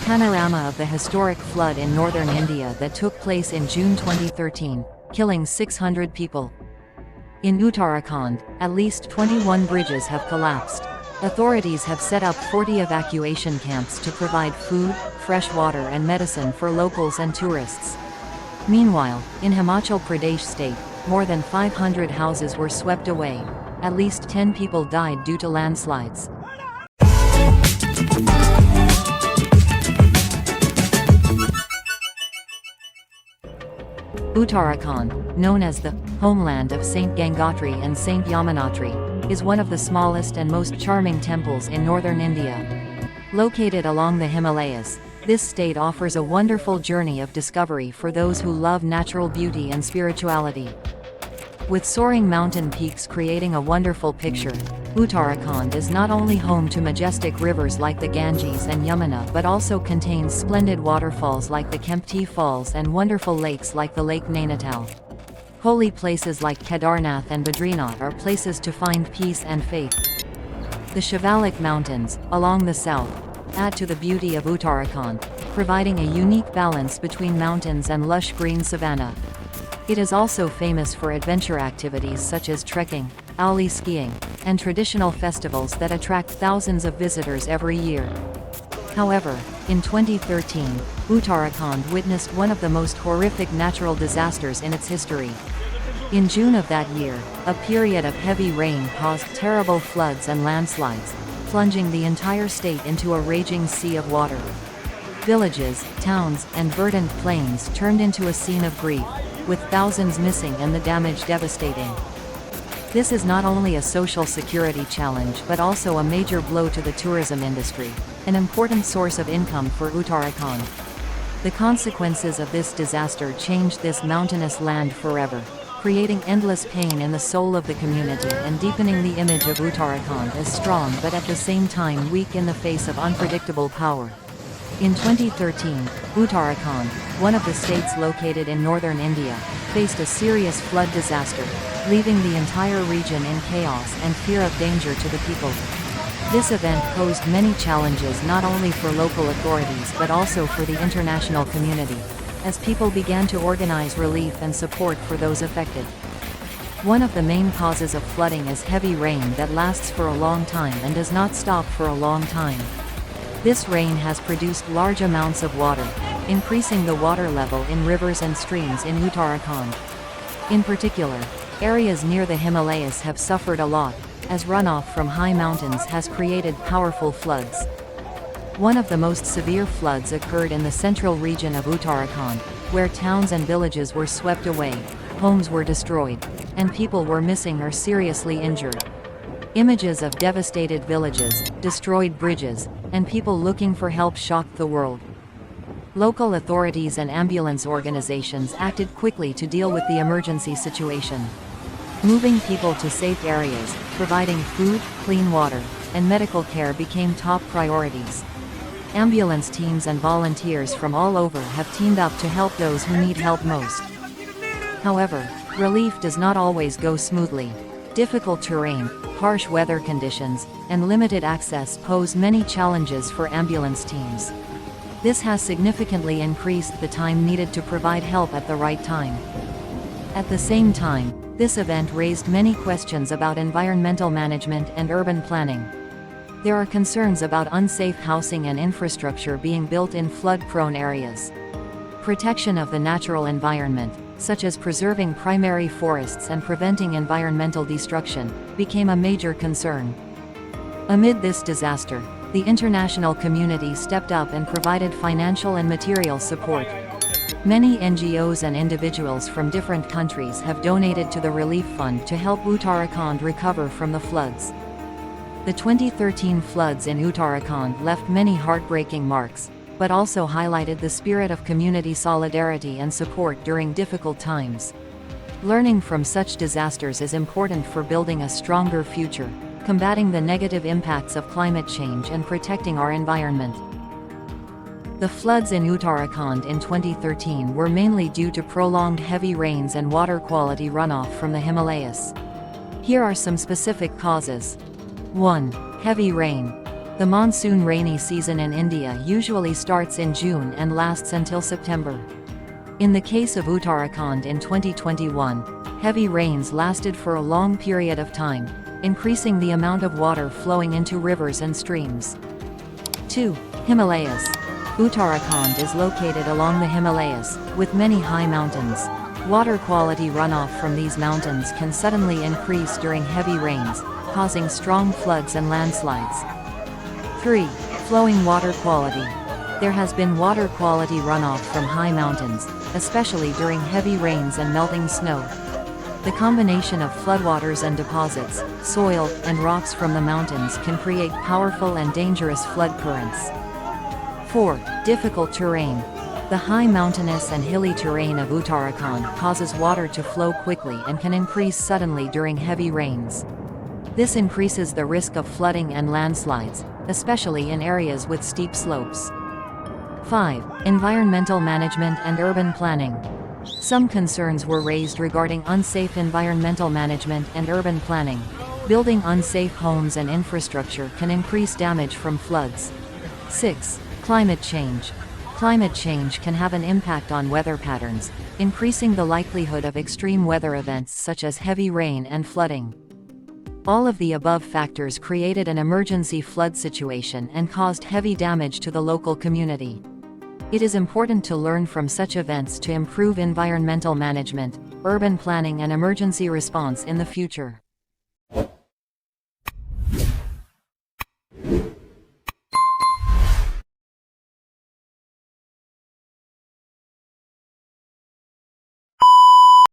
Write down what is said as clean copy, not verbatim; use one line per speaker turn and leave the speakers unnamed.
panorama of the historic flood in northern India that took place in June 2013, killing 600 people. In Uttarakhand, at least 21 bridges have collapsed. Authorities have set up 40 evacuation camps to provide food, fresh water and medicine for locals and tourists. Meanwhile, in Himachal Pradesh state, more than 500 houses were swept away. At least 10 people died due to landslides. Uttarakhand, known as the homeland of Saint Gangotri and Saint Yamunotri, is one of the smallest and most charming temples in northern India. Located along the Himalayas, this state offers a wonderful journey of discovery for those who love natural beauty and spirituality. With soaring mountain peaks creating a wonderful picture, Uttarakhand is not only home to majestic rivers like the Ganges and Yamuna but also contains splendid waterfalls like the Kempty Falls and wonderful lakes like the Lake Nainital. Holy places like Kedarnath and Badrinath are places to find peace and faith. The Shivalik Mountains, along the south, add to the beauty of Uttarakhand, providing a unique balance between mountains and lush green savanna. It is also famous for adventure activities such as trekking, owlie skiing, and traditional festivals that attract thousands of visitors every year. However, in 2013, Uttarakhand witnessed one of the most horrific natural disasters in its history. In June of that year, a period of heavy rain caused terrible floods and landslides, plunging the entire state into a raging sea of water. Villages, towns, and verdant plains turned into a scene of grief, with thousands missing and the damage devastating. This is not only a social security challenge but also a major blow to the tourism industry, an important source of income for Uttarakhand. The consequences of this disaster changed this mountainous land forever, creating endless pain in the soul of the community and deepening the image of Uttarakhand as strong but at the same time weak in the face of unpredictable power. In 2013, Uttarakhand, one of the states located in northern India, faced a serious flood disaster, leaving the entire region in chaos and fear of danger to the people. This event posed many challenges not only for local authorities but also for the international community, as people began to organize relief and support for those affected. One of the main causes of flooding is heavy rain that lasts for a long time and does not stop for a long time. This rain has produced large amounts of water, increasing the water level in rivers and streams in Uttarakhand. In particular, areas near the Himalayas have suffered a lot, as runoff from high mountains has created powerful floods. One of the most severe floods occurred in the central region of Uttarakhand, where towns and villages were swept away, homes were destroyed, and people were missing or seriously injured. Images of devastated villages, destroyed bridges, and people looking for help shocked the world. Local authorities and ambulance organizations acted quickly to deal with the emergency situation. Moving people to safe areas, providing food, clean water, and medical care became top priorities. Ambulance teams and volunteers from all over have teamed up to help those who need help most. However, relief does not always go smoothly. Difficult terrain, harsh weather conditions, and limited access pose many challenges for ambulance teams. This has significantly increased the time needed to provide help at the right time. At the same time, this event raised many questions about environmental management and urban planning. There are concerns about unsafe housing and infrastructure being built in flood-prone areas. Protection of the natural environment, such as preserving primary forests and preventing environmental destruction, became a major concern. Amid this disaster, the international community stepped up and provided financial and material support. Many NGOs and individuals from different countries have donated to the relief fund to help Uttarakhand recover from the floods. The 2013 floods in Uttarakhand left many heartbreaking marks, but also highlighted the spirit of community solidarity and support during difficult times. Learning from such disasters is important for building a stronger future, combating the negative impacts of climate change and protecting our environment. The floods in Uttarakhand in 2013 were mainly due to prolonged heavy rains and water quality runoff from the Himalayas. Here are some specific causes. 1. Heavy rain. The monsoon rainy season in India usually starts in June and lasts until September. In the case of Uttarakhand in 2021, heavy rains lasted for a long period of time, increasing the amount of water flowing into rivers and streams. 2. Himalayas. Uttarakhand is located along the Himalayas, with many high mountains. Water quality runoff from these mountains can suddenly increase during heavy rains, causing strong floods and landslides. 3. Flowing water quality. There has been water quality runoff from high mountains, especially during heavy rains and melting snow. The combination of floodwaters and deposits, soil, and rocks from the mountains can create powerful and dangerous flood currents. 4. Difficult terrain. The high mountainous and hilly terrain of Uttarakhand causes water to flow quickly and can increase suddenly during heavy rains. This increases the risk of flooding and landslides, especially in areas with steep slopes. 5. Environmental management and urban planning. Some concerns were raised regarding unsafe environmental management and urban planning. Building unsafe homes and infrastructure can increase damage from floods. 6. Climate change. Climate change can have an impact on weather patterns, increasing the likelihood of extreme weather events such as heavy rain and flooding. All of the above factors created an emergency flood situation and caused heavy damage to the local community. It is important to learn from such events to improve environmental management, urban planning and emergency response in the future.